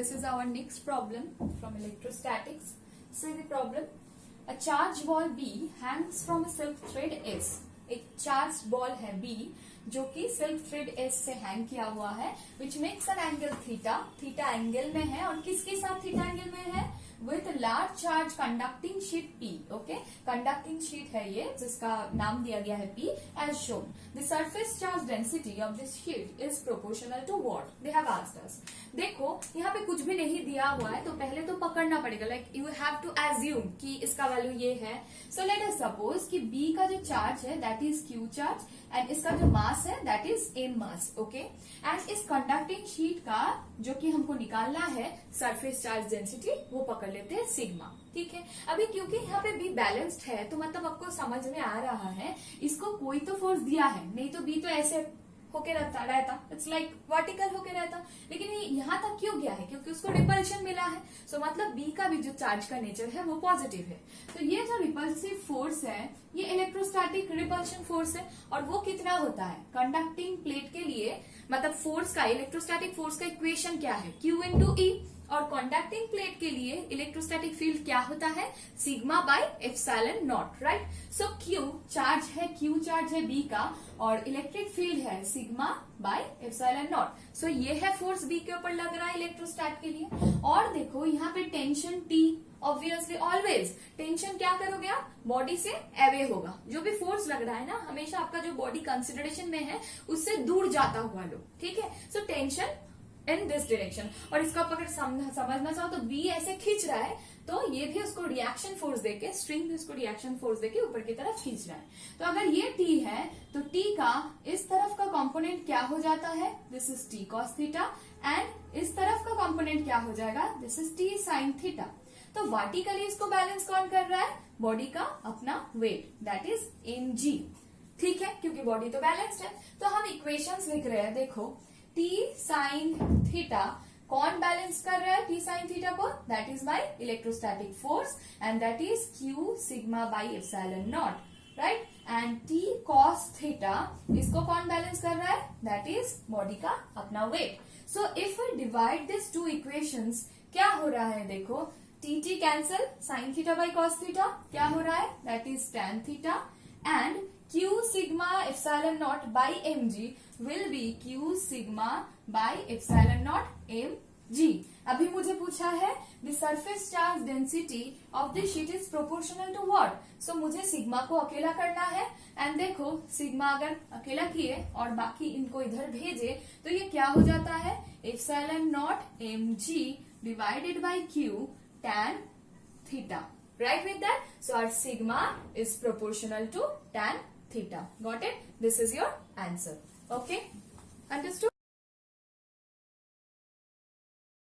this is our next problem from electrostatics. So the problem, a charged ball B hangs from a silk thread S. एक charge ball है B जो कि silk thread S से hang किया हुआ है, which makes an angle theta. Theta angle में है और किसके साथ थीटा एंगल में है? With large charge conducting sheet P. Okay, conducting sheet है ये जिसका नाम दिया गया है P as shown. The surface charge density of this sheet is proportional to what they have asked us. देखो यहाँ पे कुछ भी नहीं दिया हुआ है तो पहले तो पकड़ना पड़ेगा, like you have to assume कि इसका वैल्यू ये है. सो लेट अस सपोज कि B का जो चार्ज है that is Q charge and इसका जो मास है that is M mass. Okay, and इस कंडक्टिंग शीट का जो कि हमको निकालना है सरफेस चार्ज डेंसिटी वो पकड़ लेते हैं सिग्मा. ठीक है, अभी क्योंकि यहाँ पे B बैलेंस्ड है तो मतलब आपको समझ में आ रहा है इसको कोई तो फोर्स दिया है, नहीं तो B तो ऐसे होके रहता, इट्स लाइक वर्टिकल होके रहता. लेकिन ये यहाँ तक क्यों गया है? क्योंकि उसको रिपल्शन मिला है. सो मतलब B का भी जो चार्ज का नेचर है वो पॉजिटिव है. तो ये जो रिपल्सिव फोर्स है ये इलेक्ट्रोस्टैटिक रिपल्शन फोर्स है. और वो कितना होता है? कंडक्टिंग प्लेट के लिए मतलब फोर्स का, इलेक्ट्रोस्टैटिक फोर्स का इक्वेशन क्या है? Q into E. और कंडक्टिंग प्लेट के लिए इलेक्ट्रोस्टैटिक फील्ड क्या होता है? Sigma by epsilon not. Right, so Q charge है, Q चार्ज है B का और इलेक्ट्रिक फील्ड है सिग्मा बाय एप्सिलॉन नॉट. सो ये है फोर्स B के ऊपर लग रहा है इलेक्ट्रोस्टैट के लिए. और देखो यहाँ पे tension T, obviously always tension क्या करोगे आप? बॉडी से अवे होगा. जो भी फोर्स लग रहा है ना हमेशा आपका जो बॉडी कंसिडरेशन में है उससे दूर जाता हुआ लो. ठीक है, so tension in this direction. और इसको आप अगर समझना चाहो तो B ऐसे खींच रहा है तो ये भी उसको रिएक्शन फोर्स देके, स्ट्रिंग भी उसको रिएक्शन फोर्स देके ऊपर की तरफ खींच रहा है. तो अगर ये T है तो T का इस तरफ का कंपोनेंट क्या हो जाता है? This is T cos theta. And इस तरफ का कंपोनेंट क्या हो जाएगा? This is T sin theta. तो वर्टिकली इसको बैलेंस कौन कर रहा है? बॉडी का अपना वेट, दैट इज mg. ठीक है, क्योंकि बॉडी तो बैलेंस्ड है. तो हम इक्वेशंस लिख रहे हैं. देखो T sin थीटा कौन बैलेंस कर रहा है? T sin थीटा को, that is by electrostatic force and that is Q sigma by epsilon not. Right, and T cos theta इसको कौन बैलेंस कर रहा है? दैट इज बॉडी का अपना weight. So if we divide this two equations क्या हो रहा है? देखो T cancel, sin theta by cos theta क्या हो रहा है? That is tan theta. And Q sigma epsilon naught by mg will be Q sigma by epsilon naught mg. अभी मुझे पूछा है the surface charge density of the sheet is proportional to what? So मुझे sigma को अकेला करना है. And देखो सिग्मा अगर अकेला किए और बाकी इनको इधर भेजे तो ये क्या हो जाता है? epsilon naught mg divided by Q tan theta. Right with that? So our sigma is proportional to tan theta. Got it? This is your answer. Okay? Understood?